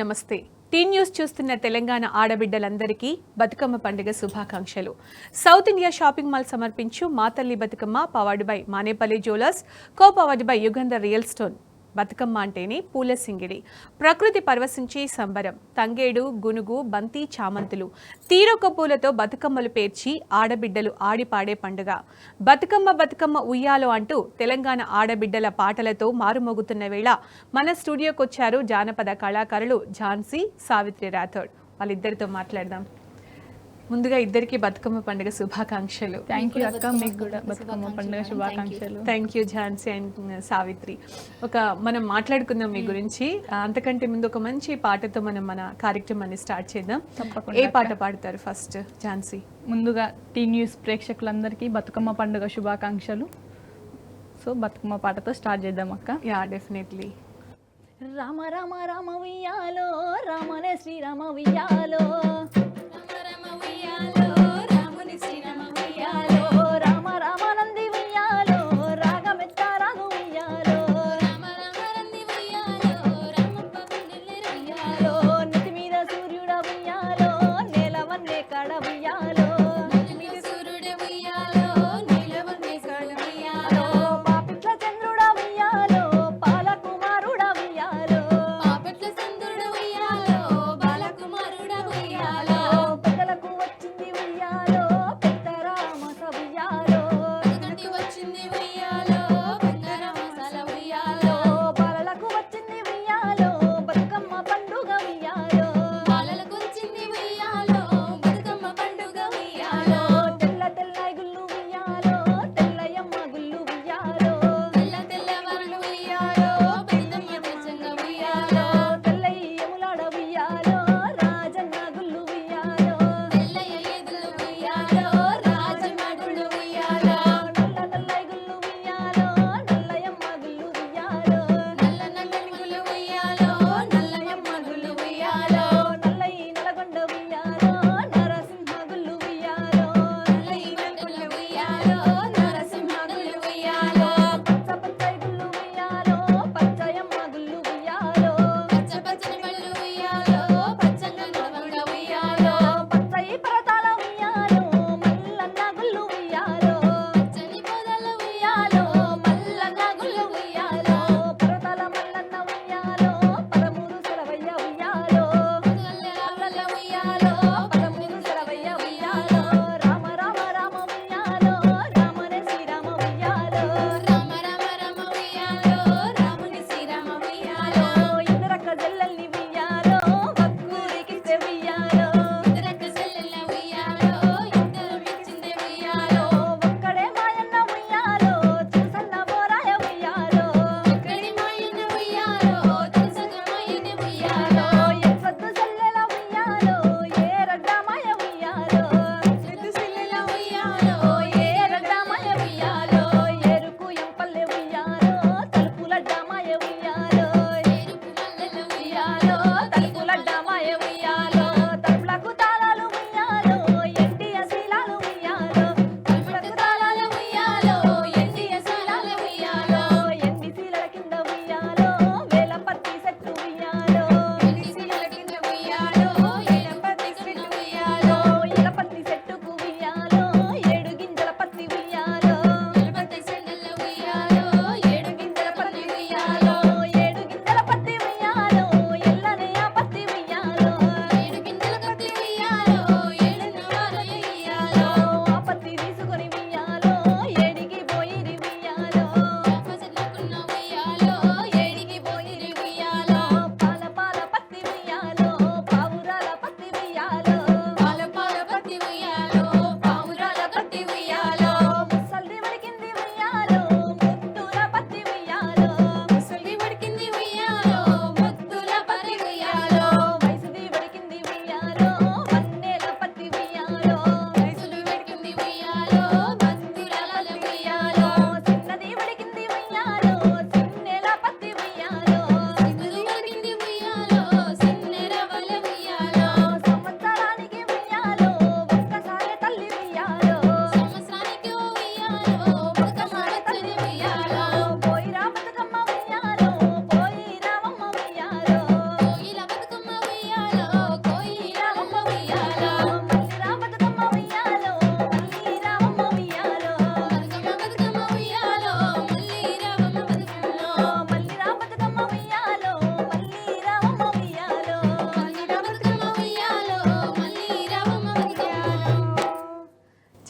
నమస్తే. Tea news చూస్తున్న తెలంగాణ ఆడబిడ్డలందరికీ బతుకమ్మ పండుగ శుభాకాంక్షలు. సౌత్ ఇండియా షాపింగ్ మాల్ సమర్పించు మా తల్లి Bathukamma powered by Manepalli jewellers, co powered by Yugandhar real stone. Bathukamma అంటేనే పూల సింగిడి, ప్రకృతి పరవశించే సంబరం. తంగేడు, గునుగు, బంతి, చామంతులు, తీరొక్క పూలతో బతుకమ్మలు పేర్చి ఆడబిడ్డలు ఆడిపాడే పండుగ. బతుకమ్మ బతుకమ్మ ఉయ్యాలో అంటూ తెలంగాణ ఆడబిడ్డల పాటలతో మారుమోగుతున్న వేళ మన స్టూడియోకి వచ్చారు జానపద కళాకారులు ఝాన్సీ, సావిత్రి రాథోడ్. వాళ్ళిద్దరితో మాట్లాడదాం. ముందుగా ఇద్దరికి బతుకమ్మ పండుగ శుభాకాంక్షలు. థ్యాంక్ యూ అక్క, మీకు కూడా బతుకమ్మ పండుగ శుభాకాంక్షలు. Thank you Jhansi and Savitri. మనం మాట్లాడుకుందాం మీ గురించి. అంతకంటే ముందు ఒక మంచి పాటతో మన కార్యక్రమాన్ని స్టార్ట్ చేద్దాం. ఏ పాట పాడతారు ఫస్ట్ ఝాన్సీ? ముందుగా టీ న్యూస్ ప్రేక్షకులందరికీ బతుకమ్మ పండుగ శుభాకాంక్షలు. సో బతుకమ్మ పాటతో స్టార్ట్ చేద్దాం అక్క. Yeah, definitely. రామ రామ రామ ఉయ్యాలో, రామనే శ్రీరామ ఉయ్యాలో, రామ రామ నంది ఉయ్యాలో, రాగమెత్త రాగు ఉయ్యాలో, నెత్తి మీద సూర్యుడ ఉయ్యాలో, నేలవన్నే కడ ఉయ్యాలో, పాపిట్ల చంద్రుడ ఉయ్యాలో, పాలకుమారుడ ఉయ్యాలో, బాలకుమారుడ ఉయ్యాలో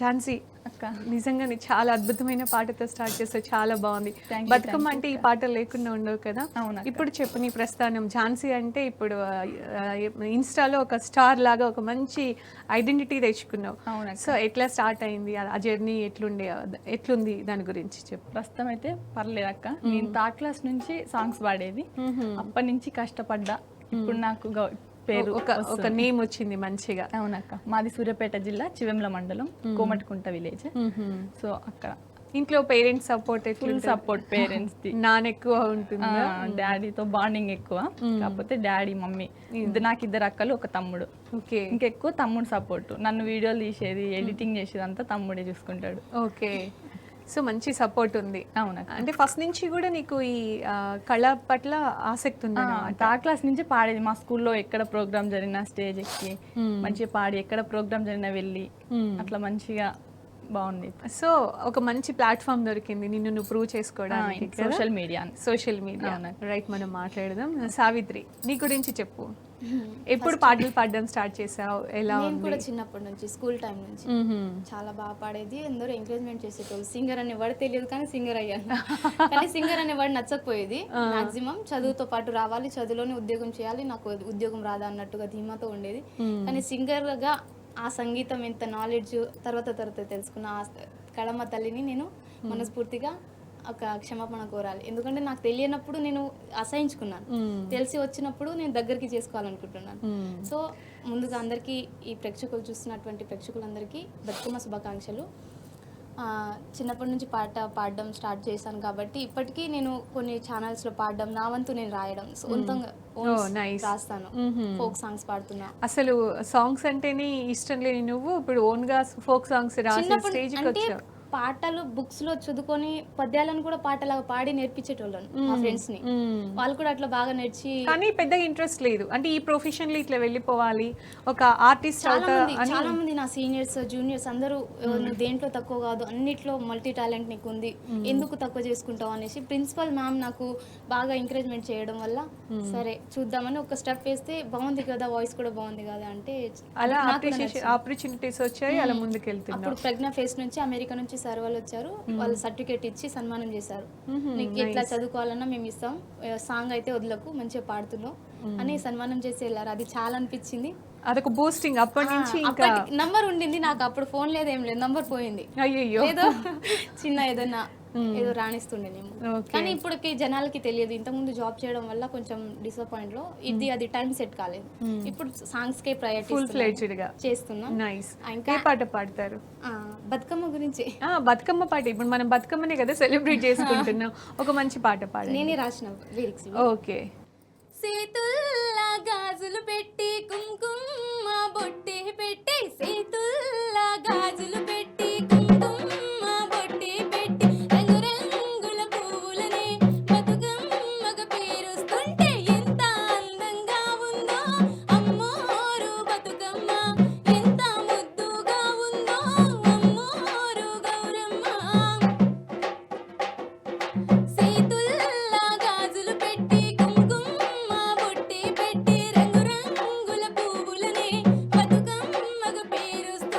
ఝాన్సీ అక్క నిజంగానే చాలా అద్భుతమైన పాటతో స్టార్ట్ చేస్తే చాలా బాగుంది. Thank you, Bathukamma thank you, అంటే ఈ పాటలు లేకుండా ఉండవు కదా. అవునక్క. ఇప్పుడు చెప్పు నీ ప్రస్థానం. ఝాన్సీ అంటే ఇప్పుడు ఇన్స్టాలో ఒక స్టార్ లాగా ఒక మంచి ఐడెంటిటీ తెచ్చుకున్నావు. అవునక్క. సో ఎట్లా స్టార్ట్ అయింది ఆ జర్నీ, ఎట్లుంది దాని గురించి చెప్పు. ప్రస్తుతం అయితే పర్లేదు అక్క. నేను థర్డ్ క్లాస్ నుంచి సాంగ్స్ పాడేది, అప్పటి నుంచి కష్టపడ్డా. ఇప్పుడు నాకు పేరు ఒక నేమ్ వచ్చింది మంచిగా. అవునక్క. మాది సూర్యాపేట జిల్లా చివెంల మండలం కోమటికుంట విలేజ్. సో అక్కడ ఇంట్లో parents support full support parents the. నాన్న ఎక్కువ ఉంటుంది, డాడీతో బాండింగ్ ఎక్కువ. కాకపోతే డాడీ మమ్మీ నాకు ఇద్దరు అక్కలు ఒక తమ్ముడు. ఓకే. ఇంకెక్కువ తమ్ముడు సపోర్ట్. నన్ను వీడియోలు తీసేది ఎడిటింగ్ చేసేది అంతా తమ్ముడే చూసుకుంటాడు. ఓకే. సో మంచి సపోర్ట్ ఉంది. అవునక్క. అంటే ఫస్ట్ నుంచి కూడా నీకు ఈ కళ పట్ల ఆసక్తి ఉంది. థర్డ్ క్లాస్ నుంచి పాడేది. మా స్కూల్లో ఎక్కడ ప్రోగ్రామ్ జరిగినా స్టేజ్ ఎక్కి మంచిగా పాడి, ఎక్కడ ప్రోగ్రామ్ జరిగినా వెళ్ళి అట్లా మంచిగా బాగుంది. సో ఒక మంచి ప్లాట్ఫామ్ దొరికింది నిన్ను నువ్వు ప్రూవ్ చేసుకోవడానికి. సోషల్ మీడియా రైట్, మనం మాట్లాడదాం. సావిత్రి, నీ గురించి చెప్పు. ఎప్పుడు పాటలు పాడడం స్టార్ట్ చేసావు? ఎలా నేను ఉంది? కూడా చిన్నప్పటి నుంచి స్కూల్ టైం నుంచి చాలా బాగా పాడేది. అందరూ ఎంకరేజ్మెంట్ చేసేటోళ్ళు. సింగర్ అనే వర్డ్ తెలియదు కానీ సింగర్ అయ్యాను. కానీ సింగర్ అనే వర్డ్ నచ్చకపోయేది. మాక్సిమం చదువుతో పాటు రావాలి, చదువులోనే ఉద్యోగం చేయాలి, నాకు ఉద్యోగం రాదా అన్నట్టుగా ధీమాతో ఉండేది. కానీ సింగర్ గా ఆ సంగీతం ఎంత నాలెడ్జ్ తర్వాత తెలుసుకున్న ఆ కళమ్మ తల్లిని నేను మనస్ఫూర్తిగా ఒక క్షమాపణ కోరాలి. ఎందుకంటే నాకు తెలియనప్పుడు నేను అసహించుకున్నాను, తెలిసి వచ్చినప్పుడు నేను దగ్గరికి చేసుకోవాలనుకుంటున్నాను. సో ముందుగా అందరికీ, ఈ ప్రేక్షకులు చూస్తున్నటువంటి ప్రేక్షకులందరికీ బతుకమ్మ శుభాకాంక్షలు. చిన్నప్పటి నుంచి పాడడం స్టార్ట్ చేశాను కాబట్టి ఇప్పటికీ నేను కొన్ని ఛానల్స్లో పాడడం, నా వంతు నేను రాయడం, సొంతంగా రాస్తాను, ఫోక్ సాంగ్స్ పాడుతున్నా. అసలు సాంగ్స్ అంటేనే ఇష్టం లేని నువ్వు ఇప్పుడు ఓన్ గా ఫోక్ సాంగ్స్ రాసే స్టేజ్కి వచ్చావు. పాటలు బుక్స్ లో చదువుకొని పద్యాలను కూడా పాటలాగా పాడి నేర్పించేటోళ్ళను మా ఫ్రెండ్స్ ని. వాళ్ళు కూడా అట్లా బాగా నేర్చి, కానీ పెద్దగా ఇంట్రెస్ట్ లేదు. అంటే ఈ ప్రొఫెషన్ లో ఇట్లా వెళ్ళిపోవాలి, ఒక ఆర్టిస్ట్ చాలా మంది నా సీనియర్స్ జూనియర్స్ అందరూ నువ్వు దేంట్లో తక్కువ కాదు, అన్నిట్లో మల్టీ టాలెంట్ నీకు ఉంది, ఎందుకు తక్కువ చేసుకుంటావు అనేసి ప్రిన్సిపల్ మ్యామ్ నాకు బాగా ఎంకరేజ్మెంట్ చేయడం వల్ల సరే చూద్దామని ఒక స్టెప్ వేస్తే బాగుంది కదా, వాయిస్ కూడా బాగుంది కదా అంటే అలా ఆపర్చునిటీస్ వచ్చాయి, అలా ముందుకు వెళ్తున్నావు. అప్పుడు ప్రజ్ఞా ఫేస్ నుంచి, అమెరికా నుంచి సార్ వాళ్ళు వచ్చారు, వాళ్ళు సర్టిఫికేట్ ఇచ్చి సన్మానం చేశారు. నీకు ఎట్లా చదువుకోవాలన్నా మేము ఇస్తాం, సాంగ్ అయితే వదలకు, మంచిగా పాడుతున్నావు అని సన్మానం చేసి వెళ్ళారు. అది చాలా అనిపించింది. అదొక బూస్టింగ్. అప్పటి నుంచి నంబర్ ఉండింది నాకు, అప్పుడు ఫోన్ లేదు, ఏం లేదు, నంబర్ పోయింది. అయ్యో, ఏదో చిన్న ఏదన్నా ఏదో రాణిస్తుండే నేను. కానీ ఇప్పటికి జనాలకి తెలియదు. ఇంతకుముందు జాబ్ చేయడం వల్ల కొంచెం డిసప్పాయింట్ లో అది టైం సెట్ కాలేదు. ఇప్పుడు సాంగ్స్ కే ప్రయారిటీ చేస్తున్నా. ఇంకా పాట పాడతారు? బతుకమ్మ గురించి. బతుకమ్మ పాట. ఇప్పుడు మనం బతుకమ్మనే కదా సెలబ్రేట్ చేసుకుంటున్నాం. ఒక మంచి పాట పాడు. నేనే రాసిన లిరిక్స్. ఓకే. సేతుల్లా గాజులు పెట్టి కుంకుమ బొట్టే పెట్టి, సేతుల్లా గాజులు పెట్టి కుంకుమ బొట్టే పెట్టి, రంగురంగుల పువ్వులనే బతుకమ్మగ పేరుస్తుంటే ఎంత అందంగా ఉందో అమ్మోరు బతుకమ్మ, ఎంత ముద్దుగా ఉందో అమ్మోరు గౌరమ్మ. సేతుల్లా గాజులు పెట్టి కుంకుమ బొట్టే పెట్టి, రంగురంగుల పువ్వులనే బతుకమ్మగ పేరుస్తుంటే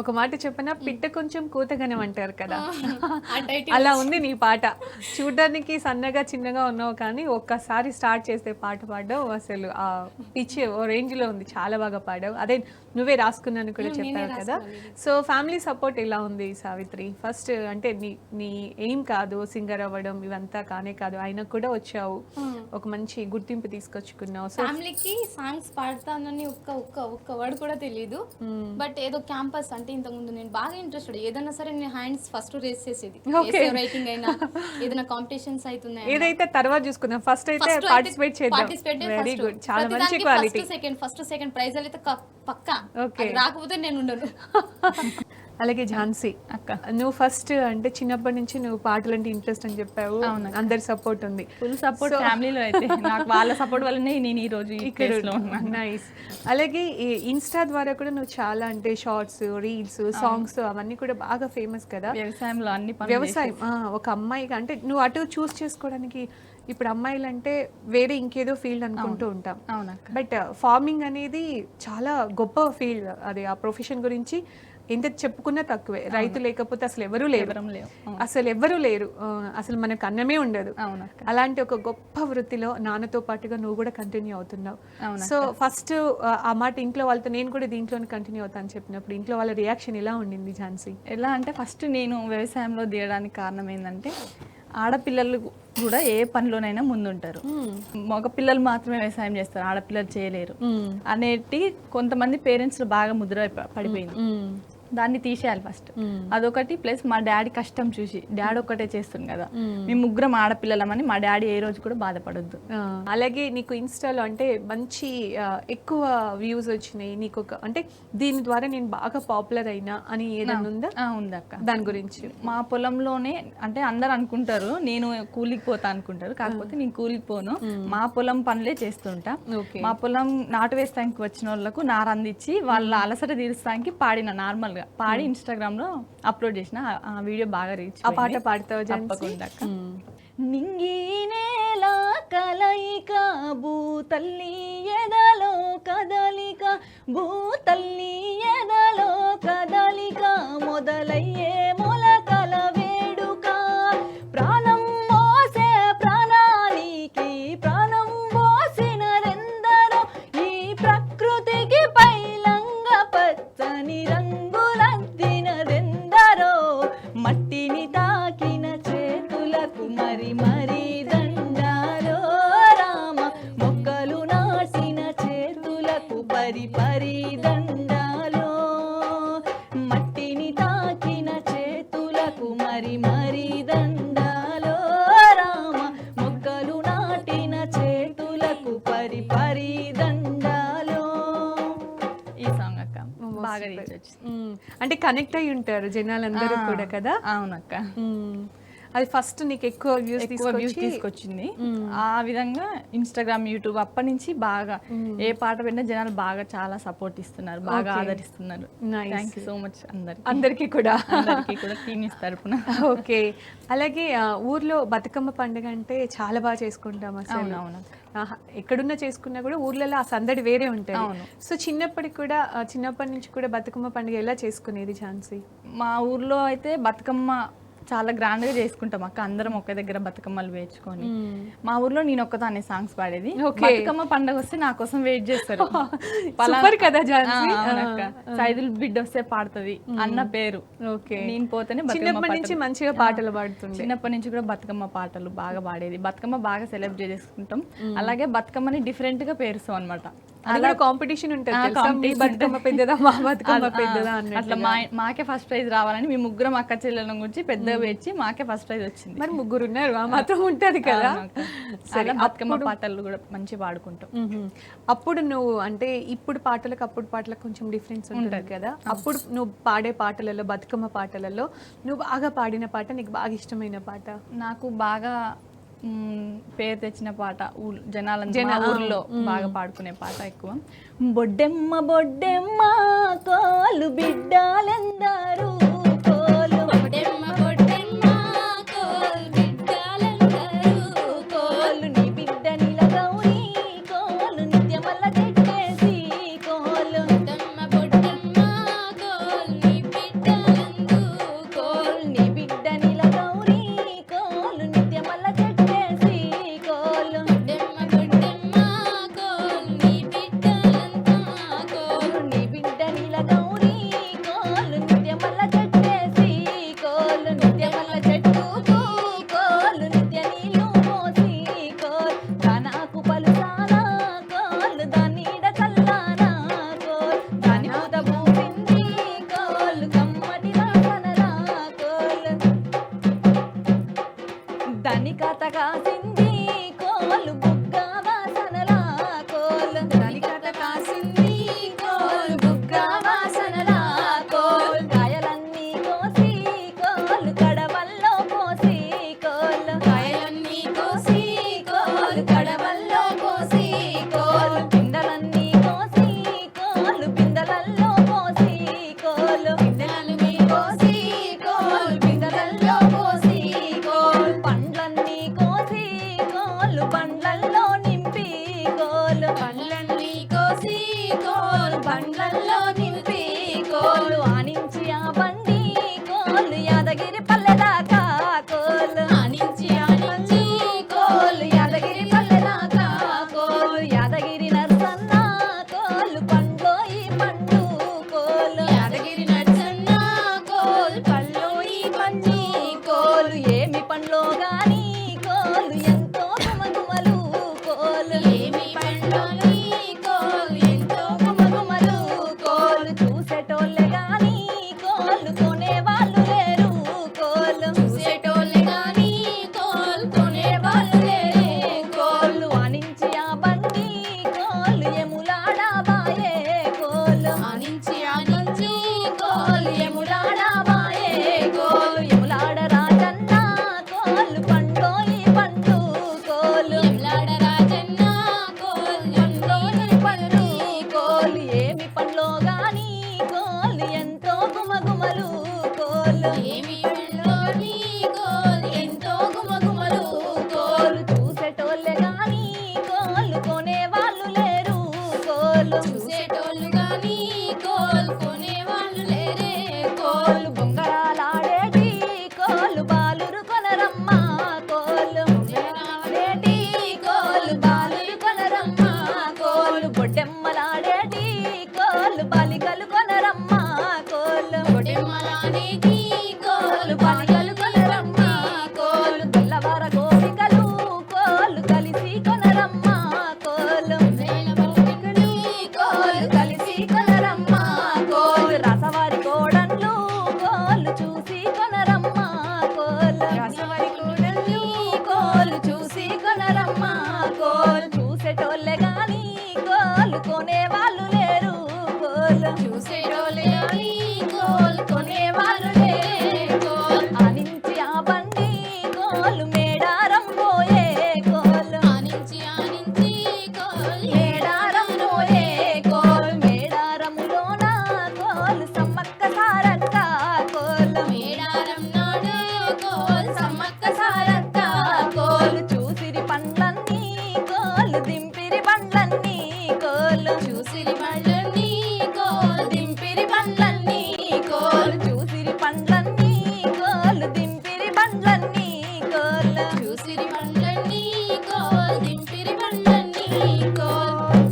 ఒక మాట చెప్పనా, పిట్ట కొంచెం కూతగనం అంటారు కదా, ఆ టైటిల్ అలా ఉంది నీ పాట. చూడడానికి సన్నగా చిన్నగా ఉన్నావు కానీ ఒక్కసారి స్టార్ట్ చేస్తే పాట పాడడం అసలు ఆ పిచ్ ఓ రేంజ్ లో ఉంది. చాలా బాగా పాడావు. అదే నువ్వే రాసుకున్నాను కూడా చెప్పావు కదా. సో ఫ్యామిలీ సపోర్ట్ ఎలా ఉంది సావిత్రి? ఫస్ట్ అంటే నీ ఎయిమ్ కాదు సింగర్ అవ్వడం, ఇవంతా కానే కాదు, అయినా కూడా వచ్చావు, ఒక మంచి గుర్తింపు తీసుకొచ్చుకున్నావు. సో ఫ్యామిలీకి సాంగ్స్ పాడతానని ఒక్క వర్డ్ కూడా తెలియదు. బట్ ఏదో క్యాంపస్ అంటే ఇంతకుముందు నేను బాగా ఇంట్రెస్టెడ్, ఏదైనా సరే నేను హ్యాండ్స్ ఫస్ట్ రేస్ చేసేది. రైటింగ్ అయినా ఏదైనా కాంపిటీషన్స్ అవుతున్నాయి ఏదైతే తర్వాత చూసుకుందాం, ఫస్ట్ అయితే పార్టిసిపేట్ చేద్దాం. వెరీ గుడ్, చాలా మంచి క్వాలిటీ. ఫస్ట్ సెకండ్ ప్రైజ్ అయితే పక్కా, రాకపోతే నేను ఉండను. అలాగే ఝాన్సీ అక్క, నువ్వు ఫస్ట్ అంటే చిన్నప్పటి నుంచి నువ్వు పాటలు అంటే ఇంట్రెస్ట్ అని చెప్పావు, అందరి సపోర్ట్ ఉంది, ఫుల్ సపోర్ట్ ఫ్యామిలీలో అయితే. నాకు వాళ్ళ సపోర్ట్ వల్లనే నేను ఈ రోజు ఇక్కడ. నైస్. అలాగే ఈ ఇన్స్టా ద్వారా కూడా నువ్వు చాలా అంటే షార్ట్స్, రీల్స్, సాంగ్స్ అవన్నీ కూడా బాగా ఫేమస్ కదా. వ్యవసాయంలో అన్ని వ్యవసాయం ఒక అమ్మాయిగా అంటే నువ్వు అటు చూస్ చేసుకోవడానికి, ఇప్పుడు అమ్మాయిలు అంటే వేరే ఇంకేదో ఫీల్డ్ అనుకుంటూ ఉంటాం, బట్ ఫార్మింగ్ అనేది చాలా గొప్ప ఫీల్డ్. అది ఆ ప్రొఫెషన్ గురించి ఎంత చెప్పుకున్నా తక్కువే. రైతు లేకపోతే అసలు ఎవరూ లేరు, అసలు ఎవరూ లేరు, అసలు మనకు అన్నమే ఉండదు. అలాంటి ఒక గొప్ప వృత్తిలో నాన్నతో పాటుగా నువ్వు కూడా కంటిన్యూ అవుతున్నావు. సో ఫస్ట్ ఆ మాట ఇంట్లో వాళ్ళతో, నేను కూడా దీంట్లోనే కంటిన్యూ అవుతాను చెప్పినప్పుడు ఇంట్లో వాళ్ళ రియాక్షన్ ఎలా ఉండింది ఝాన్సీ? ఎలా అంటే ఫస్ట్ నేను వ్యవసాయంలో దిగడానికి కారణం ఏంటంటే, ఆడపిల్లలు కూడా ఏ పనిలోనైనా ముందుంటారు, మగ పిల్లలు మాత్రమే వ్యవసాయం చేస్తారు, ఆడపిల్లలు చేయలేరు అనేటి కొంతమంది పేరెంట్స్ బాగా ముద్ర పడిపోయింది. దాన్ని తీసేయాలి ఫస్ట్, అదొకటి. ప్లస్ మా డాడీ కష్టం చూసి, డాడీ ఒక్కటే చేస్తుంది కదా, మేము ముగ్గురం ఆడపిల్లలమని మా డాడీ ఏ రోజు కూడా బాధపడొద్దు. అలాగే నీకు ఇన్స్టాలో అంటే మంచి ఎక్కువ వ్యూస్ వచ్చినాయి, నీకు ఒక అంటే దీని ద్వారా నేను బాగా పాపులర్ అయినా అని ఏదైనా ఉందా? ఉందక్క. దాని గురించి మా పొలంలోనే అంటే అందరు అనుకుంటారు నేను కూలికి పోతా అనుకుంటారు, కాకపోతే నేను కూలికి పోను, మా పొలం పనులే చేస్తుంటా. మా పొలం నాటు వేస్తానికి వచ్చిన వాళ్ళకు నార అందించి వాళ్ళ అలసట తీరుస్తానికి పాడిన, నార్మల్ గా పాడి ఇన్స్టాగ్రామ్ లో అప్లోడ్ చేసిన. ఆ వీడియో బాగా రీచ్. ఆ పాట పాడతావు? తప్పకుండా. నింగి నేల కలయిక, భూతల్లి ఎదలో కదలిక, భూతల్లి ఎదలో కదలిక, మొదలయ్యే మొలకల వేడుక, ప్రాణం మోసే ప్రాణానికి ప్రాణం పోసినరెందరో, ఈ ప్రకృతికి పైలంగ పచ్చని రంగులద్దినదెందరో, మట్టిని తాకిన చేతులకు మరి మరి దండాలో రామ, మొక్కలు నాటిన చేతులకు పరి పరి దండాలో, మట్టిని తాకిన చేతులకు మరి మరి దండాలో రామ, మొక్కలు నాటిన చేతులకు పరి పరి దండాలో. ఈ సాంగ్ అక్క బాగా రీచ్ వచ్చింది. అంటే కనెక్ట్ అయి ఉంటారు జనాలందరూ కూడా కదా. అవునక్క, అది ఫస్ట్ నీకు ఎక్కువ వ్యూస్ తీసుకొచ్చింది. ఆ విధంగా ఇన్స్టాగ్రామ్, యూట్యూబ్ అప్పటి నుంచి బాగా ఏ పాట పెట్టినా జనాలు బాగా చాలా సపోర్ట్ ఇస్తున్నారు, బాగా ఆదరిస్తున్నారు. థ్యాంక్ యూ సో మచ్ అందరికీ కూడా టీమ్స్ తరపున. ఓకే. అలాగే ఊర్లో బతుకమ్మ పండుగ అంటే చాలా బాగా చేసుకుంటాం అసలు. ఎక్కడున్నా చేసుకున్నా కూడా ఊర్లలో ఆ సందడి వేరే ఉంటుంది. సో చిన్నప్పటి నుంచి కూడా బతుకమ్మ పండుగ ఎలా చేసుకునేది ఝాన్సీ? మా ఊర్లో అయితే బతుకమ్మ చాలా గ్రాండ్ గా చేసుకుంటాం అక్క, అందరం ఒకే దగ్గర బతుకమ్మలు వేయించుకొని. మా ఊర్లో నేను ఒక్కదాన్ని సాంగ్స్ పాడేది. బతుకమ్మ పండుగ వస్తే నా కోసం వెయిట్ చేస్తారు కదా. సైదుల్ బిడ్డ వస్తే పాడుతుంది అన్న పేరు. నేను పోతేనే చిన్నప్పటి నుంచి మంచిగా పాటలు పాడుతుంది. చిన్నప్పటి నుంచి కూడా బతుకమ్మ పాటలు బాగా పాడేది. బతుకమ్మ బాగా సెలబ్రేట్ చేసుకుంటాం. అలాగే బతుకమ్మని డిఫరెంట్ గా పేరుస్తాం అనమాట. అలా కాంపిటీషన్ ఉంటుంది, బతుకమ్మ పెద్దదా మా బతుకమ్మ పెద్దదా అట్లా. మాకే ఫస్ట్ ప్రైజ్ రావాలని మీ ముగ్గురం అక్క చెల్లెల గురించి పెద్దగా వేచి మాకే ఫస్ట్ ప్రైజ్ వచ్చింది. మరి ముగ్గురు ఉన్నారు, ఆ మాత్రం ఉంటది కదా. బతుకమ్మ పాటలు కూడా మంచి పాడుకుంటాం. అప్పుడు నువ్వు అంటే ఇప్పుడు పాటలకు అప్పుడు పాటలకు కొంచెం డిఫరెన్స్ ఉంటుంది కదా. అప్పుడు నువ్వు పాడే పాటలలో, బతుకమ్మ పాటలలో నువ్వు బాగా పాడిన పాట, నీకు బాగా ఇష్టమైన పాట? నాకు బాగా పేరు తెచ్చిన పాట, జనాల ఊర్లో బాగా పాడుకునే పాట ఎక్కువ. బొడ్డెమ్మ బొడ్డెమ్మ కోలు బిడ్డలందరూ, కోలు బొడ్డెమ్మ బొడ్డెమ్మ కోలు బిడ్డలందరూ, కోలు నీ బిడ్డ నీల గౌరీ, కోలు నిత్యమల్ల చెట్టేసి, కోలు బొడ్డెమ్మ బొడ్డెమ్మ కోలు నీ కోలు ఏమి పెళ్ళో నీ కోలు ఎంతో గుమగుమలు కోలు చూసేటోళ్ళే గాని కోలు కొనే వాళ్ళు లేరు కోలు చూసేటోళ్ళు గాని కోలు కొనే వాళ్ళు లేరే కోలు బొంగరాలాడేటి కోలు బాలురు కొనరమ్మ కోలు బొంగరాలాడేటి కోలు బాలురు కొనరమ్మ కోలు బొడ్డెమ్మలాడేటి కోలు బాలికలు కొనరమ్మ కోలు బొడ్డెమ్మలాడేటి కోలు బాలికలు కొనరమ్మ కోలు తెల్లవార గోపికలు కోలు కలిసి కొనరమ్మ కోలు కోలు కలిసి కొనరమ్మ కోలు రసవారి కోడన్లు కోలు చూసి కొనరమ్మ కోలు రసవారి కోడన్లు కోలు చూసి కొనరమ్మ కోలు చూసేటోళ్ళే గాని కోలు కొనే వాళ్ళు లేరు కోలు చూసేటోళ్ళే గాని కోలు కొనే వాళ్ళు లేరే కోలు ఆనించి ఆ బండి కోలు మేడారం పోయే కోలు ఆనించి కోలు మేడారం పోయే కోలు మేడారములోన కోలు సమ్మక్క సారక్క కోలు మేడారం నాడే కోలు సమ్మక్క సారక్క కోలు చూసిరి పండ్లన్నీ కోలు దింపిరి పండ్లన్నీ కోలు చూసిరి పండ్లన్నీ కోలు దింపిరి పండ్లన్నీ కోలు చూసిరి పండ్లన్నీ కోలు దింపిరి పండ్లన్నీ కోలు చూసిరి పండ్లన్నీ కోలు దింపిరి పండ్లన్నీ కోలు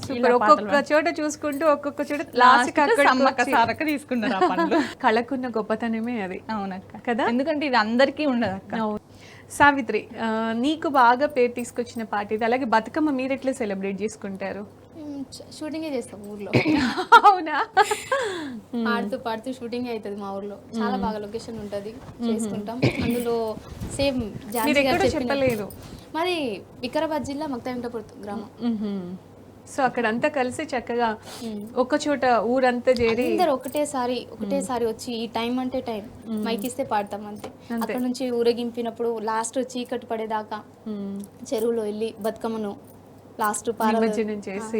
సూపర్. ఒక్కొక్క చోట చూసుకుంటూ ఒక్కొక్క చోట లాస్ట్ సమ్మక్క సారక్క తీసుకున్నారు ఆ పండ్లు కళకున్న గొప్పతనమే అది అవునక్క కదా? ఎందుకంటే ఇది అందరికీ ఉండదు అక్క అవును. సావిత్రి, నీకు బాగా పేరు తీసుకొచ్చిన పార్టీ ఇది. అలాగే బతుకమ్మ మీరు ఎట్లా సెలబ్రేట్ చేసుకుంటారు? షూటింగే చేస్తాం ఊర్లో అవునా? పాడుతూ పాడుతూ షూటింగ్ అవుతుంది మా ఊర్లో. చాలా బాగా లొకేషన్ ఉంటది, చేసుకుంటాం. అందులో సేమ్ మీరు ఎక్కడో చెప్పలేదు. మరి వికారాబాద్ జిల్లా మక్తవెంకటపూర్ గ్రామం. సో అక్కడ అంతా కలిసి చక్కగా ఒక చోట ఊరంతా చేరి అందరు ఒకటేసారి వచ్చి ఈ టైం అంటే టైం మైక్ ఇస్తే పాడతాం అంతే. అక్కడ నుంచి ఊరేగింపినప్పుడు లాస్ట్ చీకటి పడేదాకా చెరువులో వెళ్ళి బతుకమ్మను లాస్ట్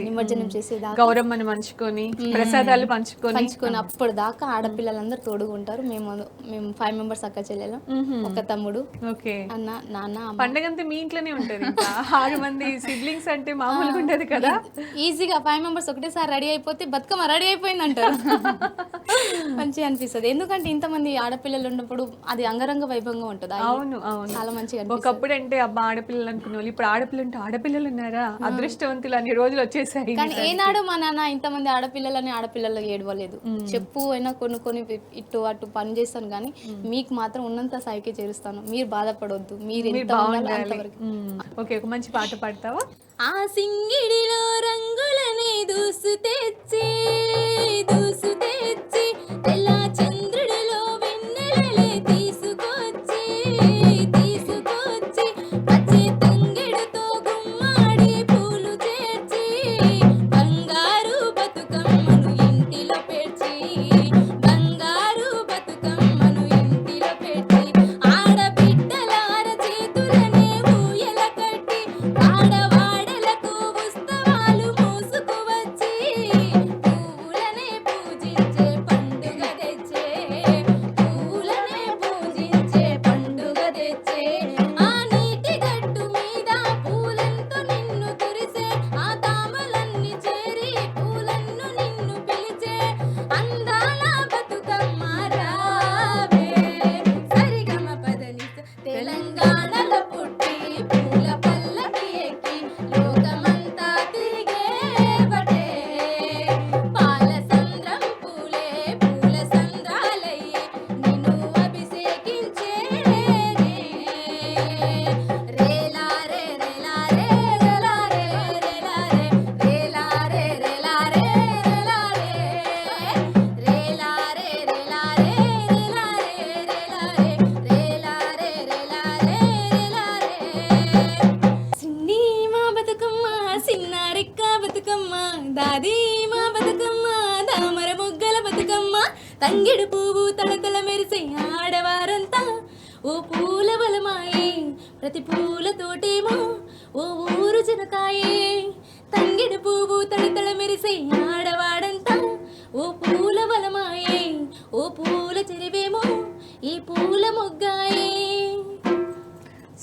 నిమజ్జనం చేసేదాకా గౌరమ్మని పంచుకొని ప్రసాదాలు పంచుకొని అప్పుడు దాకా ఆడపిల్లలందరూ తోడుగా ఉంటారు. మేము 5 మెంబర్స్ అక్క చెల్లెలు, ఒక తమ్ముడు, ఓకే, అన్న, నాన్న, అమ్మ. పండగ అంతా మీ ఇంట్లోనే ఉంటది. ఇంకా 6 మంది సిబ్లింగ్స్ అంటే మామూలుగా ఉండదు కదా. ఈజీగా 5 మెంబర్స్ ఒకటేసారి రెడీ అయిపోతే బతుకమ్మ రెడీ అయిపోయింది అంటారు. మంచిగా అనిపిస్తుంది. ఎందుకంటే ఇంతమంది ఆడపిల్లలు ఉన్నప్పుడు అది అంగరంగ వైభవంగా ఉంటుంది. అవును అవును, చాలా మంచిగా ఒకప్పుడు అంటే అబ్బా ఆడపిల్లలు అనుకునే వాళ్ళు, ఇప్పుడు ఆడపిల్లలు అంటే ఆడపిల్లలు ఉన్నారా, అదృష్టవంతులు అన్ని రోజులు వచ్చేసాయి. కానీ ఏనాడు మా నాన్న ఇంతమంది ఆడపిల్లలు ఏడవలేదు. చెప్పు అయినా కొన్ని ఇటు అటు పని చేస్తాను, కానీ మీకు మాత్రం ఉన్నంత స్థాయికి చేరుస్తాను. మీరు బాధపడొద్దు, మీరు ఎంత ఉండాలో అంతవరకు. ఓకే, ఒక మంచి పాట పాడతావా? ఆ సింగిడిలో రంగులనే దూసు తెచ్చి తెల్ల చంద్రుడిలో వెన్నెలలే తీసుకొచ్చి పచ్చి తంగెడుతో గుమ్మాడి పూలు చేర్చి బంగారు బతుకమ్మను ఇంటిలో పెట్టి ఆడబిడ్డలార చేతులనే ఊయల కట్టి ఆడవాడలకు ఉత్సవాలు మోసుకువచ్చి పూలనే పూజించే పండుగ తెచ్చే ఆ నీటి గట్టు మీద పూలంతో నిన్ను కురిసే ఆ తామలన్నీ చేరి పూలన్ను నిన్ను పిలిచే అందాల బతుకమ్మ రావే సరిగమ పదని తెలంగాణలో పుట్టి పూల పల్లకి ఎక్కి లోకమంతా తిరిగేవటే పాల సంద్రం పూల సంద్రాలయ్యే నిన్ను అభిషేకించే రేలారే రేలారే రేలారే రేలారే రేలారే రేలారే రేలారే రేలారే సిన్ని మా బతుకమ్మ సిన్నారెక్క బతుకమ్మ దాది మా బతుకమ్మ దామర మొగ్గల బతుకమ్మ తంగిడు పువ్వు తడతల మెరిసే ఆడవారంతా ఓ పూల బలమాయే ప్రతి పూలతోటేమో ఓ ఊరు జనకాయే తంగిడు పువ్వు తడతల మెరిసే ఆడవాడంతా ఓ పూల వనమాయే ఓ పూల చెరివేమో ఈ పూల మొగ్గాయే.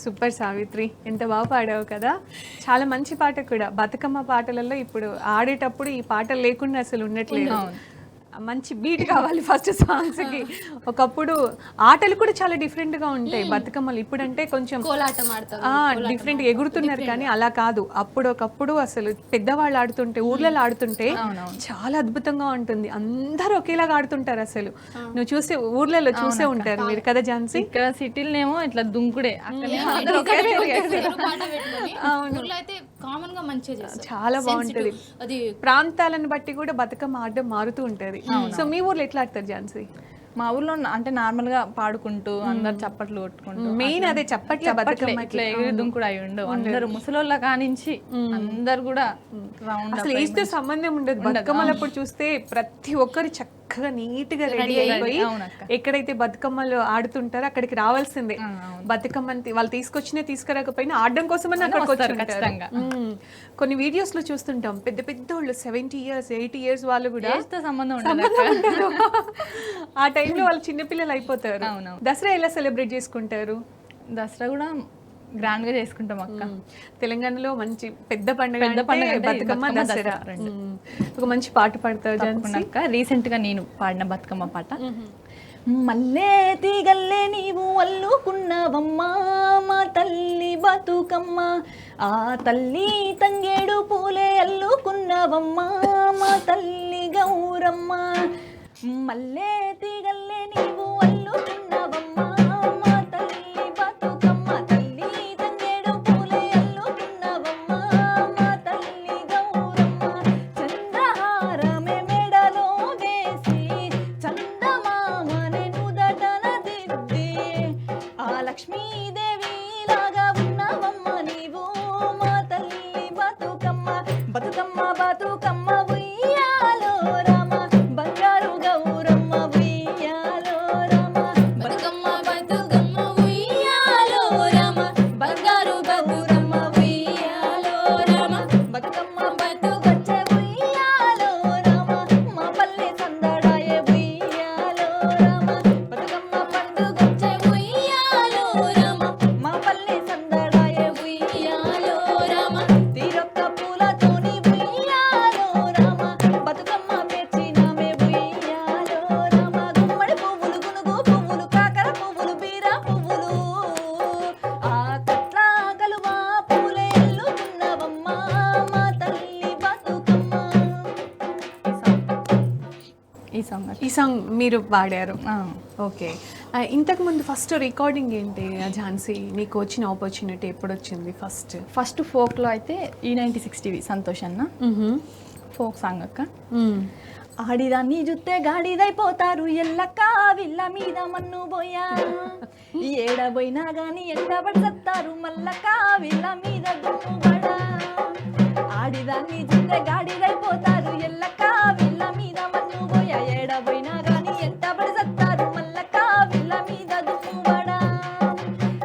సూపర్ సావిత్రి, ఎంత బాగా పాడావు కదా. చాలా మంచి పాట కూడా. బతుకమ్మ పాటలలో ఇప్పుడు ఆడేటప్పుడు ఈ పాటలు లేకుండా అసలు ఉండట్లేదు. మంచి బీట్ కావాలి ఫస్ట్ సాంగ్స్ కి. ఒకప్పుడు ఆటలు కూడా చాలా డిఫరెంట్ గా ఉంటాయి బతుకమ్మలు. ఇప్పుడంటే కొంచెం కోలాటం ఆడతారు, డిఫరెంట్ ఎగురుతున్నారు, కానీ అలా కాదు. అప్పుడు ఒకప్పుడు అసలు పెద్దవాళ్ళు ఆడుతుంటే, ఊర్లలో ఆడుతుంటే చాలా అద్భుతంగా ఉంటుంది. అందరూ ఒకేలాగా ఆడుతుంటారు అసలు. నువ్వు చూసే ఊర్లలో చూసే ఉంటారు మీరు కదా ఝాన్సీ. ఇక్కడ సిటీలనేమో ఇట్లా దుంకుడే, అక్కడ పాట పెట్టుకొని ఊర్లో అయితే కామన్ గా మంచిగా చేస్తారు. చాలా బాగుంటది. అది ప్రాంతాలను బట్టి కూడా బతుకమ్మ ఆడడం మారుతూ ఉంటది. సో మీ ఊర్లో ఎట్లా ఆడతారు ఝాన్సీ? మా ఊర్లో అంటే నార్మల్ గా పాడుకుంటూ అందరు చప్పట్లు కొట్టుకుంటూ మెయిన్ అదే చప్పట్ల బతుకమ్మ. ఇట్లా ఎగిరి దుంకుడు అయి ఉండవు. అందరు ముసలోళ్ళ కానించి అందరు కూడా రౌండ్ అసలు ఏజ్ తో సంబంధం ఉండదు. బతుకమ్మలప్పుడు చూస్తే ప్రతి ఒక్కరు చక్కగా నీట్ గా రెడీ అయిపోయి ఎక్కడైతే బతుకమ్మలు ఆడుతుంటారో అక్కడికి రావాల్సిందే. బతుకమ్మని వాళ్ళు తీసుకురాకపోయినా ఆడడం కోసమని అక్కడికి వచ్చి కొన్ని వీడియోస్ లో చూస్తుంటాం. పెద్ద పెద్ద వాళ్ళు 70 years 80 years వాళ్ళు కూడా సంబంధం ఉండదు. ఆ టైంలో వాళ్ళు చిన్నపిల్లలు అయిపోతారు. దసరా ఎలా సెలబ్రేట్ చేసుకుంటారు? దసరా కూడా గ్రాండ్ గా చేసుకుంటాం అక్క. తెలంగాణలో మంచి పెద్ద పండుగ బతుకమ్మ, దసరా. ఒక మంచి పాట పాడతారు ఝాన్సీ? రీసెంట్ గా నేను పాడిన బతుకమ్మ పాట. మల్లె తీగల్లే నీవు అల్లుకున్నవమ్మా మా తల్లి బతుకమ్మ, ఆ తల్లి తంగేడు పూలే అల్లుకున్నవమ్మా మా తల్లి గౌరమ్మ. మల్లె తీగల్లే నీవు అల్లుకున్నవమ్మా మా తల్లి బతుకమ్మ, తల్లి తంగేడు పూలే అల్లుకున్నవమ్మా మా తల్లి గౌరమ్మ. చంద్రహారమే మెడలో వేసి చందమామనే నుదటన దిద్ది, ఆ లక్ష్మీదేవి లాగా ఉన్నవమ్మ నీవు మా తల్లి బతుకమ్మ. బతుకమ్మ బతుకమ్మ ఉయ్యాలో రామ, బంగారు గౌరమ్మ ఉయ్యాలో రామ. బతుకమ్మ బతుకమ్మ ఉయ్యాలో రామ, బంగారు గౌరమ్మ ఉయ్యాలో రామ. బతుకమ్మ బతుకొచ్చే ఉయ్యాలో రామ, మా పల్లె సందడాయే ఉయ్యాలో రామ. బతుకమ్మ పండుగొచ్చే ఉయ్యాలో రామ, మా పల్లె సందడాయే ఉయ్యాలో రామ. తీరొక్క పూలతోని ఉయ్యాలో రామ, బతుకమ్మ పేర్చినామే ఉయ్యాలో రామ. గుమ్మడి పువ్వులు గునుగు పువ్వులు కాకర పువ్వులు బీర పువ్వులు, ఆ కట్ల కలువ పూలే ఎల్లుకున్నవమ్మా మా తల్లి బతుకమ్మ. ఈ సాంగ్ మీరు పాడారు. ఓకే. ఇంతకు ముందు ఫస్ట్ రికార్డింగ్ ఏంటి ఝాన్సీ? నీకు వచ్చిన ఆపర్చునిటీ ఎప్పుడు వచ్చింది ఫస్ట్? ఫస్ట్ ఫోక్ లో అయితే E96 TV సంతోష్ అన్న ఫోక్ సాంగ్ అక్క. ఆడిదాన్ని జుత్తే గాడిదైపోతారు ఎల్లక్క, విల్ల మీద మన్ను పోయా, ఏడబోయినా గాని ఎండబడి సత్తారు మల్లక్క, విల్ల మీద దుమ్ముబడా. ఆడిదాన్ని జుత్తే గాడిదైపోతారు ఎల్లక్క, విల్ల మీద మన్ను పోయా, ఏడబోయినా గాని ఎండబడి సత్తారు మల్లక్క, విల్ల మీద దుమ్ముబడా.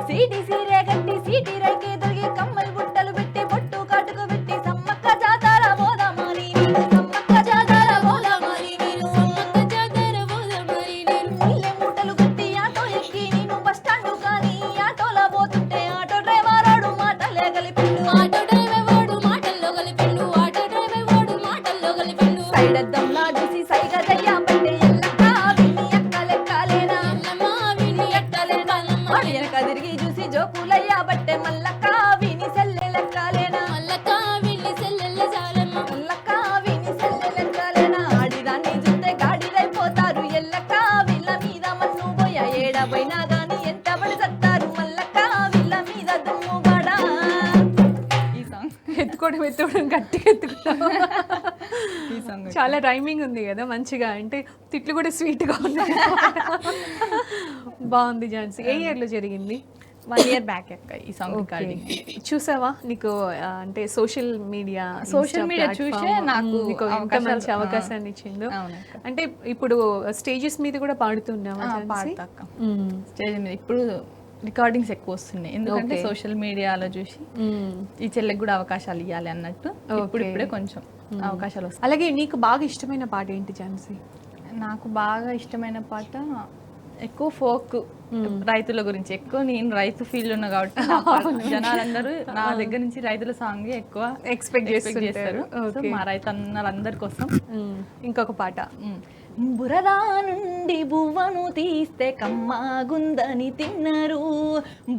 సీటి సీరే గట్టి సీటి రైకే దొరికి కమ్మలు బుట్టలు పెట్టి బొట్టు కాటుకు పెట్టి సమ్మక్క జాతర పోదామని నేను, సమ్మక్క జాతర పోదామని నేను, సమ్మక్క జాతర పోదామని నేను. ముల్లె మూటలు కట్టి ఆటో ఎక్కి నేను బస్ స్టాండ్ కానీ ఆటోలో పోతుంటే ఆటో డ్రైవరోడు మాటలే కలిపిండు, ఆటో డ్రైవర్ వాడు మాటల్లో కలిపిండు, ఆటో డ్రైవర్ వాడు మాటల్లో కలిపిండు. సైడ్ అద్దంలా చూసి సైగ దయ్యా పట్టే ఎల్లక్క విని ఎక్కలెక్కాలేనా, ఎల్లమ్మ విని ఎక్కలెక్కాలమ్మ. వాడి వెనక తిరిగి చూసి జోకులయ్యా బట్టే మల్లక్క విని సెల్లెలెక్కాలేనా, మల్లక్క విని సెల్లెల్ల జాలమ్మ. మల్లక్క విని సెల్లెలెక్కాలేనా. ఆడిదాన్ని చూస్తే గాడిదైపోతారు ఎల్లక్క, విల్ల మీద మన్ను పోయా, ఏడబోయినా గాని ఎంతబడి సత్తారు మల్లక్క, విల్ల మీద దుమ్ముబడా. ఈ సాంగ్ ఎత్తుకోవడం గట్టిగా ఎత్తుకోవడం. ఈ సాంగ్ చాలా రైమింగ్ ఉంది కదా మంచిగా, అంటే తిట్లు కూడా స్వీట్ గా ఉన్నాయి. బాగుంది ఝాన్సీ. ఏ ఇయర్ లో జరిగింది? 1 year బ్యాక్ అక్క ఈ సాంగ్ రికార్డింగ్. చూసావా? నీకు అంటే సోషల్ మీడియా చూసే నాకు నీకు ఎంత మంచి అవకాశాన్ని ఇచ్చిందో. అంటే ఇప్పుడు స్టేజెస్ మీద కూడా పాడుతున్నావా ఝాన్సీ? పాడతా అక్క స్టేజ్ మీద. ఇప్పుడు రికార్డింగ్స్ ఎక్కువ వస్తున్నాయి, ఎందుకంటే Okay. సోషల్ మీడియాలో చూసి ఈ చెల్లెకి కూడా అవకాశాలు ఇవ్వాలి అన్నట్టు ఇప్పుడిప్పుడే కొంచెం అవకాశాలు వస్తాయి. అలాగే నీకు బాగా ఇష్టమైన పాట ఏంటి ఝాన్సీ? నాకు బాగా ఇష్టమైన పాట ఎక్కువ ఫోక్, రైతుల గురించి ఎక్కువ. నేను రైతు ఫీల్డ్ ఉన్నా కాబట్టి నా జనాలందరూ నా దగ్గర నుంచి రైతుల సాంగ్ ఎక్కువ ఎక్స్పెక్ట్ చేస్తారు. So, మా రైతన్నలందరి కోసం ఇంకొక పాట. బురదా నుండి బువ్వను తీస్తే కమ్మాగుందని తిన్నరు,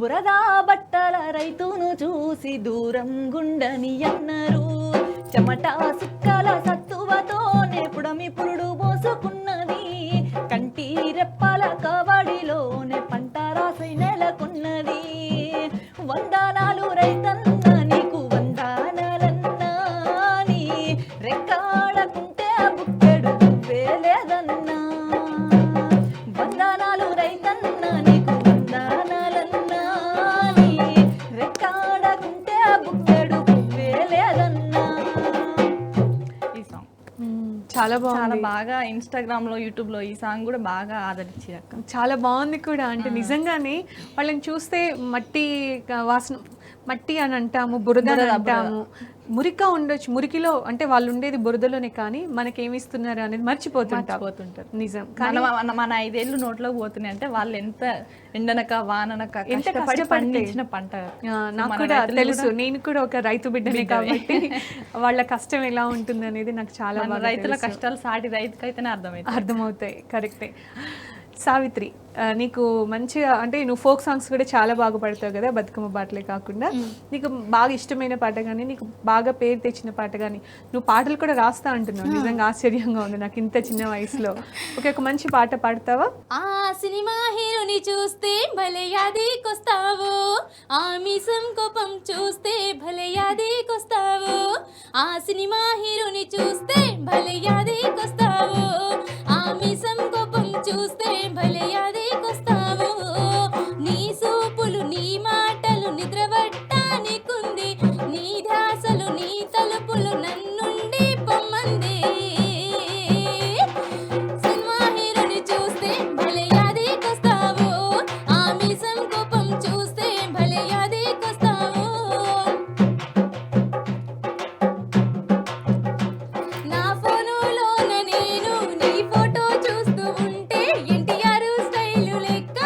బురదా బట్టల రైతును చూసి దూరం గుండని అన్నారు, చెమట సుక్కల సత్తువతోనే పుడమి పురుడు పోసుకున్నది, కంటి రెప్పల కవడిలోనే పంట రాసై నెలకొన్నది, వందనాలు రైతన్న నీకు వందనాలన్నా, నీ రెక్కాడకుంటే బుక్కెడు వేలేదన్నా, వందనాలు రైతన్న నీకు వందనాలన్నా, నీ రెక్కాడకుంటే బుక్కెడు వేలేదన్నా. ఈ సాంగ్ చాలా చాలా బాగుంది. బాగా ఇన్స్టాగ్రామ్ లో, యూట్యూబ్ లో ఈ సాంగ్ కూడా బాగా ఆదరించారు అక్క. చాలా బాగుంది కూడా. అంటే నిజంగానే వాళ్ళని చూస్తే మట్టి వాసన, మట్టి అని అంటాము, బురద అని అంటాము, మురిక ఉండొచ్చు, మురికిలో అంటే వాళ్ళు ఉండేది బురదలోనే, కానీ మనకేమి ఇస్తున్నారు అనేది మర్చిపోతుంటారు. నిజం. కానీ మన 5 ఏళ్ళు నోట్లో పోతున్నాయి అంటే వాళ్ళు ఎంత ఎండనక వాననక ఎంత కష్టపడి కష్టపడితే. పండించిన పంట. నాకు కూడా తెలుసు, నేను కూడా ఒక రైతు బిడ్డనే కాబట్టి వాళ్ళ కష్టం ఎలా ఉంటుంది అనేది నాకు చాలా మన బాగా రైతుల తెలుసు. కష్టాలు సాటి రైతుకైతేనే అర్థమవుతాయి. కరెక్టే. సావిత్రి, నీకు మంచిగా అంటే నువ్వు ఫోక్ సాంగ్స్ కూడా చాలా బాగా పాడతావు కదా, బతుకమ్మ పాటలే కాకుండా. నీకు బాగా ఇష్టమైన పాట కానీ, నీకు బాగా పేరు తెచ్చిన పాట కానీ, నువ్వు పాటలు కూడా రాస్తా అంటున్నావు, నిజంగా ఆశ్చర్యంగా ఉంది నాకు ఇంత చిన్న వయసులో. ఒక మంచి పాట పాడతావా? ఆ సినిమా హీరోని చూస్తే భలే యాదికొస్తావు, ఆ మీసం కోపం చూస్తే భలే యాదికొస్తావు, ఆ సినిమా హీరోని చూస్తే భలే యాదికొస్తావు, ఆ మీసం కోపం చూస్తే భలే యాదికొస్తావు, నీ సూపులు నీ మాటలు నిద్రపట్టానికుంది, నీ ధ్యాసలు నీ తలుపులు నన్నుండి పొమ్మంది, సినిమా హీరోని చూస్తే భలే యాదికొస్తావు, ఆ మీసం కోపం చూస్తే భలే యాదికొస్తావు, నా ఫోనులోన నేను నీ ఫోటో చూస్తూ ఉంటే ఎన్టీఆర్ స్టైలు లెక్క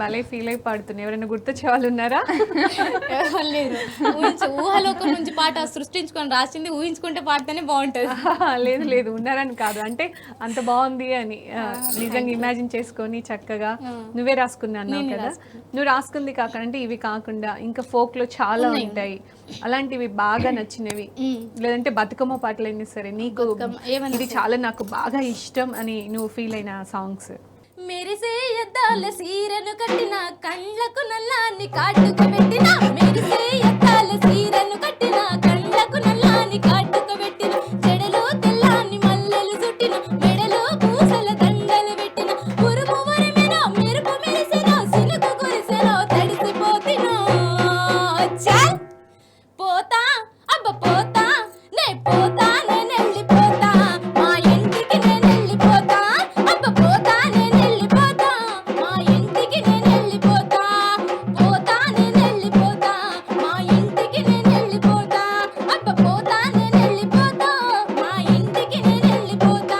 భలే ఫీల్ అయి పాడుతున్నాయి. ఎవరైనా గుర్తొచ్చే వాళ్ళు ఉన్నారా? ఎవరు లేరు. ఊహలోకం నుంచి పాట సృష్టించుకొని రాసింది, ఊహించుకుంటే పాడితేనే బాగుంటది. లేదు లేదు ఉన్నారని కాదు, అంటే అంత బాగుంది అని నిజంగా ఇమాజిన్ చేసుకొని చక్కగా నువ్వే రాసుకున్నా అన్నావు కదా. నువ్వు రాసుకుంది కాకుండా అంటే ఇవి కాకుండా ఇంకా ఫోక్ లో చాలా ఉంటాయి, అలాంటివి బాగా నచ్చినవి లేదంటే బతుకమ్మ పాటలైనా సరే నీకు ఇది చాలా నాకు బాగా ఇష్టం అని నువ్వు ఫీల్ అయిన సాంగ్స్? మెరిసే అద్దాల సీరను కట్టిన కండ్లకు నల్లాన్ని కాటుకు పెట్టిన, మెరిసే అద్దాల సీరను కట్టిన కండ్లకు నల్లాన్ని కాటుకు పెట్టిన, చెడలో తెల్లాన్ని మల్లెలు చుట్టిన, మెడలో పూసల దండలు పెట్టిన, ఉరుము ఉరిమిన మెరుపు మెరిసిన, సినుకు కురిసెన తడిసిపోతిన. చాల్ పోతా అబ్బ పోతా, నే పోతా నేనెళ్ళిపోతా, మా ఇంటికి నేనెళ్ళిపోతా, అబ్బ పోతా నేనెళ్ళిపోతా, మా ఇంటికి నేనెళ్ళిపోతా, పోతా నేనెళ్ళిపోతా, మా ఇంటికి నేనెళ్ళిపోతా, అబ్బ పోతా నేనెళ్ళిపోతా, మా ఇంటికి నేనెళ్ళిపోతా.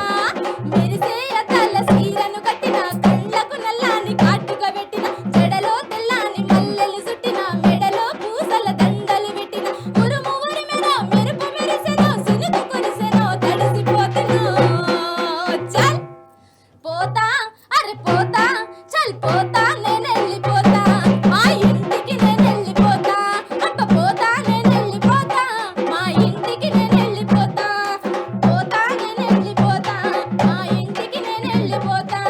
మెరిసే అద్దాల సీరను కట్టిన కళ్ళకు నల్లాని కాటుక పెట్టిన, జడలో తెల్లాని మల్లెలు చుట్టిన, మెడలో పూసల దండలు పెట్టిన, ఉరుము ఉరిమెన మెరుపు మెరిసెన, సినుకు కురిసెన తడిసిపోతెను. చల్ పోతా అరే పోతా, చల్ పోతా నేనెళ్ళిపోతా, మా ఇంటికి నేనెళ్ళిపోతా, అబ్బ పోతా నేనెళ్ళిపోతా, మా ఇంటికి నేనెళ్ళిపోతా, పోతా నేనెళ్ళిపోతా, మా ఇంటికి నేనెళ్ళిపోతా,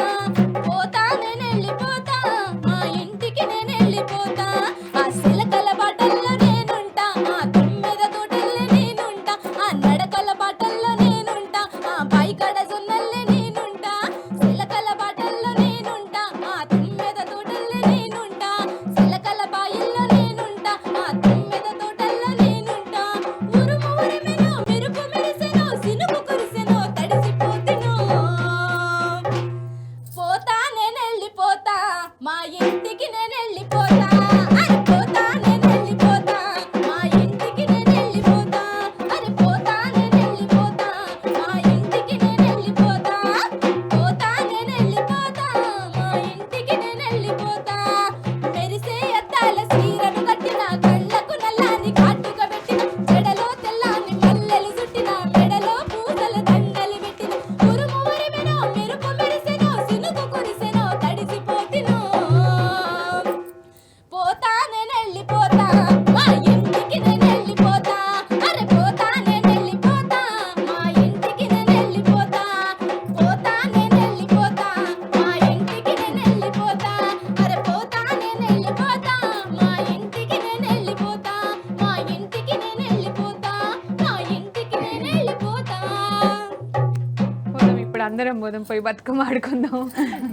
పోతా నేనెళ్ళిపోతా, మా ఇంటికి నేనెళ్ళిపోతా. ఆ సిలకల బాటల్లో నేనుంటా, ఆ తుమ్మెద తోటల్లో నేనుంటా, ఆ నడకల బాటల్లో నేనుంటా, ఆ పైకడ జొన్నల్లే నేనుంటా, సిలకల బాటల్లో నేనుంటా, ఆ తుమ్మెద తోటల్లో నేనుంటా, సిలకల బాయిల్లో నేనుంటా, ఆ తుమ్మెద తోటల్లో నేనుంటా, ఉరుము ఉరిమెను మెరుపు మెరిసెను, సినుకు కురిసెను తడిసిపోతెను. పోతా నేనెళ్ళిపోతా, మా ఇంటికి నేనెళ్ళిపోతా, అరే పోతా నేనెళ్ళిపోతా, మా ఇంటికి నేనెళ్ళిపోతా, అరే పోతా నేనెళ్ళిపోతా, మా ఇంటికి నేనెళ్ళిపోతా, పోతా నేనెళ్ళిపోతా, మా ఇంటికి నేనెళ్ళిపోతా. మెరిసే అద్దాల సీరను కట్టిన కళ్ళకు నల్లాని కాటుక పెట్టిన, జడలో తెల్లాని మల్లెలు చుట్టిన, మెడలో పూసల దండలు పెట్టిన, ఉరుము ఉరిమెన మెరుపు మెరిసెను, సినుకు కురిసెను తడిసిపోతెను. పోతా నేనెళ్ళిపోతా, మా ఇంటికి నేనెళ్ళిపోతా, అరే పోతా నేనెళ్ళిపోతా, మా ఇంటికి నేనెళ్ళిపోతా, పోతా నేనెళ్ళిపోతా, మా ఇంటికి నేనెళ్ళిపోతా, అరే పోతా నేనెళ్ళిపోతా, మా ఇంటికి నేనెళ్ళిపోతా, మా ఇంటికి నేనెళ్ళిపోతా, మా ఇంటికి నేనెళ్ళిపోతా. పోదాం ఇప్పుడు అందరం పోదాం, పోయి బతుకమ్మ ఆడుకుందాం.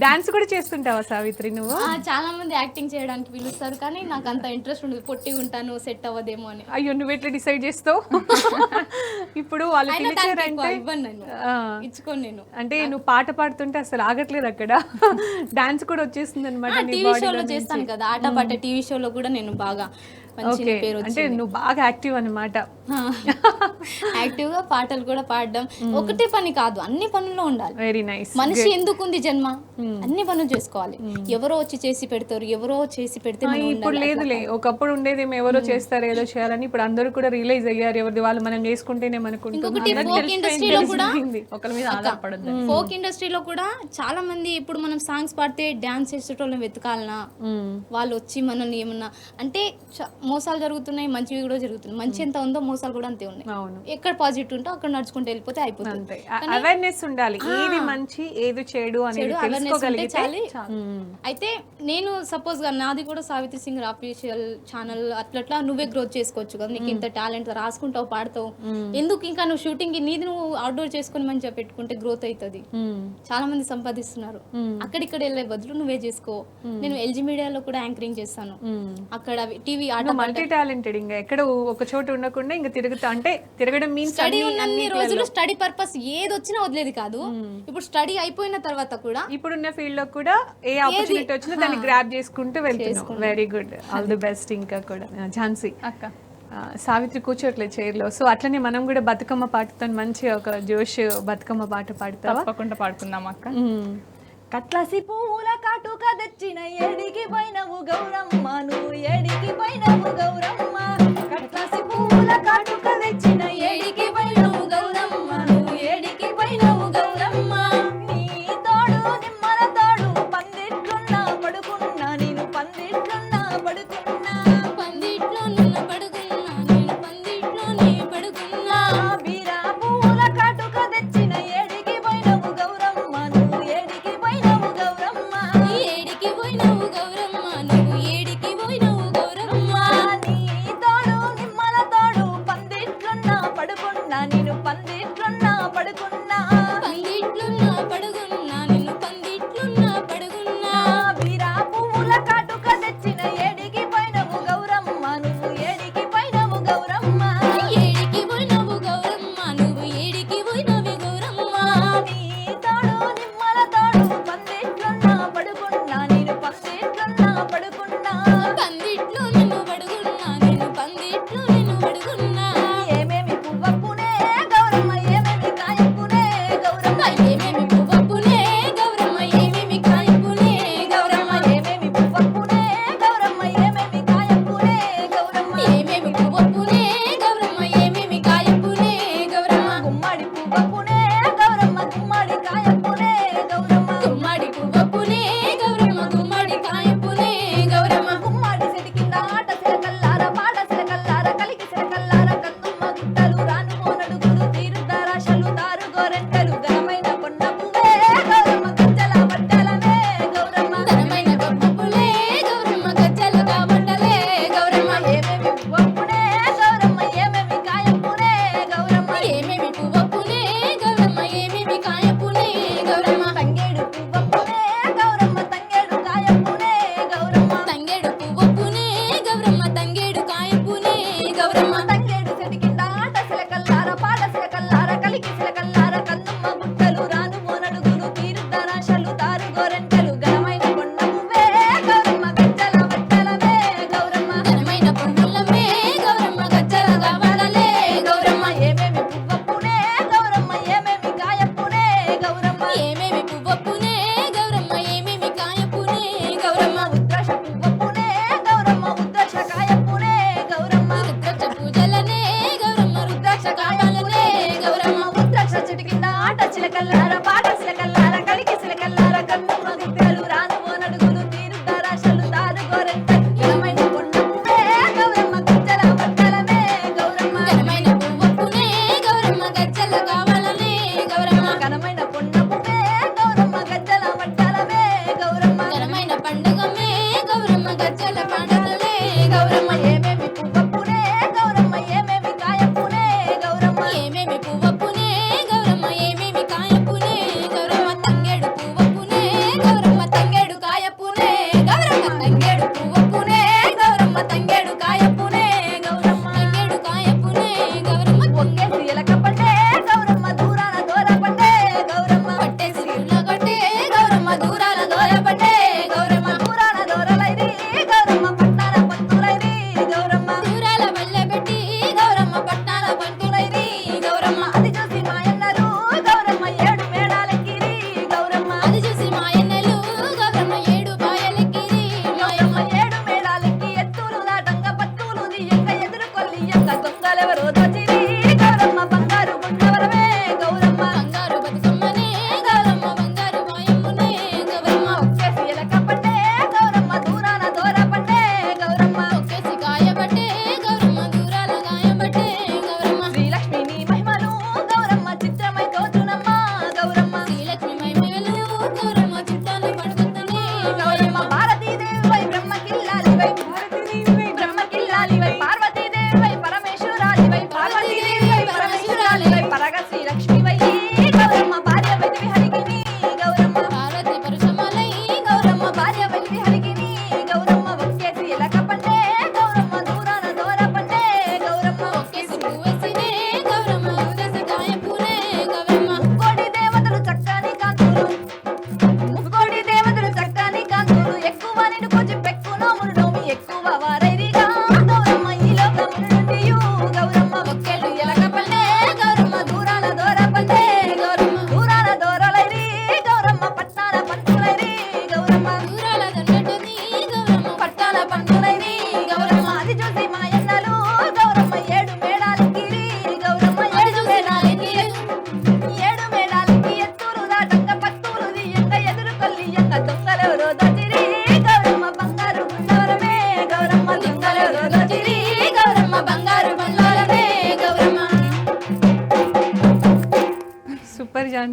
డాన్స్ కూడా చేస్తుంటావా సావిత్రి నువ్వు? చాలా మంది యాక్టింగ్ చేయడానికి పిలుస్తారు, కానీ నాకు అంత ఇంట్రెస్ట్ ఉండదు, పొట్టిగా ఉంటాను, సెట్ అవ్వదేమో అని. అయ్యో నువ్వు ఎట్లా డిసైడ్ చేస్తావు? ఇప్పుడు వాళ్ళు అయినా దానికి ఎక్కువ పిలిచారంటే ఇవ్వను నేను, ఇచ్చుకోను నేను. అంటే నువ్వు పాట పాడుతుంటే అసలు ఆగట్లేదు అక్కడ, డాన్స్ కూడా వచ్చేస్తుంది అనమాట నీ టీవీ షోలో బాడీలో చేస్తాను కదా, ఆట పాట టీవీ షోలో కూడా నేను బాగా మంచి ఓకే, పేరు అంటే నువ్వు బాగా యాక్టివ్ అనమాట. యాక్టివ్ గా పాటలు కూడా పాడడం ఒకటే పని కాదు, అన్ని పనుల్లో ఉండాలి. Very nice. మనిషి ఎందుకు ఉంది జన్మ, అన్ని పనులు చేసుకోవాలి. ఎవరో వచ్చి చేసి పెడతారు, ఎవరో చేసి పెడితే మనం ఇప్పుడు ఉండాలి. లేదులే, ఒకప్పుడు ఉండేది ఎవరో చేస్తారు ఏదో చేయాలని, ఇప్పుడు అందరూ కూడా రియలైజ్ అయ్యారు ఎవరిది వాళ్ళు మనం చేసుకుంటేనే మనకు ఇంకొకటి ఫోక్ ఇండస్ట్రీలో కూడా ఒకరి మీద ఆధారపడద్దు. ఫోక్ ఇండస్ట్రీలో కూడా చాలా మంది ఇప్పుడు మనం సాంగ్స్ పాడితే డాన్స్ చేసేటోళ్ళని వెతకాలనా, వాళ్ళు వచ్చి మనల్ని ఏమన్నా అంటే మోసాలు జరుగుతున్నాయి, మంచివి కూడా జరుగుతున్నాయి. మంచి ఎంత ఉందో మోసాలు కూడా అంతే ఉన్నాయి. అవును, ఎక్కడ పాజిటివ్ ఉంటో అక్కడ నడుచుకుంటూ వెళ్ళిపోతే అయిపోతుంది. అంతే. అవేర్నెస్ ఉండాలి, ఏది మంచి ఏది చెడు అనేది తెలుసుకోగలిగితే చాలు. అయితే నేను సపోజ్ గా నాది కూడా సావిత్రి సింగర్ ఆఫీషియల్ ఛానల్ అట్లా నువ్వే గ్రోత్ చేసుకోవచ్చు కదా, నీకు ఇంత టాలెంట్, రాసుకుంటావు, పాడతావు, ఎందుకు ఇంకా నువ్వు షూటింగ్ నీది నువ్వు అవుట్డోర్ చేసుకుని మంచిగా పెట్టుకుంటే గ్రోత్ అవుతుంది. చాలా మంది సంపాదిస్తున్నారు, అక్కడిక్కడ వెళ్ళే బదులు నువ్వే చేసుకో. నేను ఎల్జీ మీడియాలో కూడా యాంకరింగ్ చేస్తాను, అక్కడ టీవీ ఆట మల్టీ టాలెంటెడ్, ఇంకా ఎక్కడ ఒక చోట ఉండకుండా ఇంకా తిరుగుతా, అంటే తిరగడం మీన్స్ స్టడీ ఉన్నన్ని రోజులు స్టడీ పర్పస్ ఏది వచ్చినా వదిలేది కాదు. ఇప్పుడు స్టడీ అయిపోయిన తర్వాత కూడా ఇప్పుడున్న ఫీల్డ్ లో కూడా ఏ ఆపర్చునిటీ వచ్చినా దాన్ని గ్రాబ్ చేసుకుంటూ వెళ్తున్నాం. Very good, all the best. ఇంకా కూడా ఝాన్సీ అక్క సావిత్రి కూర్చోట్లేదు చైర్లో, సో అట్లనే మనం కూడా బతుకమ్మ పాటతో మంచి ఒక జోష్ బతుకమ్మ పాట పాడతావా? తప్పకుండా పాడుకుందాం అక్క. కట్లాసి పూల కాటుక తెచ్చిన ఏడికి పోయినవు గౌరమ్మ నువ్వు ఏడికి పోయినవు గౌరమ్మ కట్లాసి పూల కాటుక తెచ్చిన ఏడికి పోయినవు గౌరమ్మ నువ్వు ఏడికి పోయినవు గౌరమ్మ నీ తోడు నిమ్మల తోడు పందిట్లున్నా పడుకున్నా నేను పందిట్లున్నా పడుకున్నా పందిట్లో నిన్న పడుకున్నా నేను పందిట్లోనే పడుకున్నా బీరా పూల కాటుక తెచ్చిన ఏడికి పోయినవు గౌరమ్మ నువ్వు ఏడికి పోయినవు గౌరమ్మ ఏడికి పోయినావు గౌరమ్మ నువ్వు ఏడికి పోయినావు గౌరమ్మ నీ తోడు నిమ్మల తోడు పందిట్లున్నా పడుకున్నా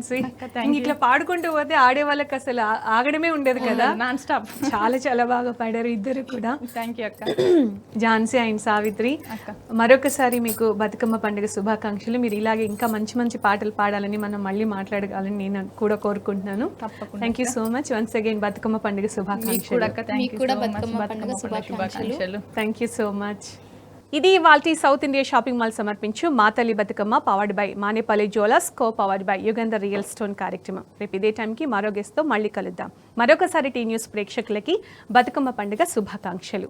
ఝాన్సీ. ఇంక ఇట్లా పాడుకుంటూ పోతే ఆడే వాళ్ళకి అసలు ఆగడమే ఉండదు కదా. Non stop. చాలా చాలా బాగా పాడారు ఇద్దరు కూడా. థ్యాంక్ యూ అక్క. ఝాన్సీ అండ్ సావిత్రి, మరొకసారి మీకు బతుకమ్మ పండుగ శుభాకాంక్షలు. మీరు ఇలాగే ఇంకా మంచి మంచి పాటలు పాడాలని, మనం మళ్ళీ మాట్లాడగాలని నేను కూడా కోరుకుంటున్నాను. తప్పకుండా. Thank you so much once again. Bathukamma పండుగ శుభాకాంక్షలు. మీకు కూడా బతుకమ్మ పండుగ శుభాకాంక్షలు. Thank you so much. ఇది ఇవాల్టి సౌత్ ఇండియా షాపింగ్ మాల్ సమర్పించు మా తల్లి Bathukamma powered by Manepalli jewellers, co powered by Yugandhar real stone కార్యక్రమం. రేపు ఇదే టైంకి మరో గెస్ట్తో మళ్ళీ కలుద్దాం. మరొకసారి టీ న్యూస్ ప్రేక్షకులకి బతుకమ్మ పండుగ శుభాకాంక్షలు.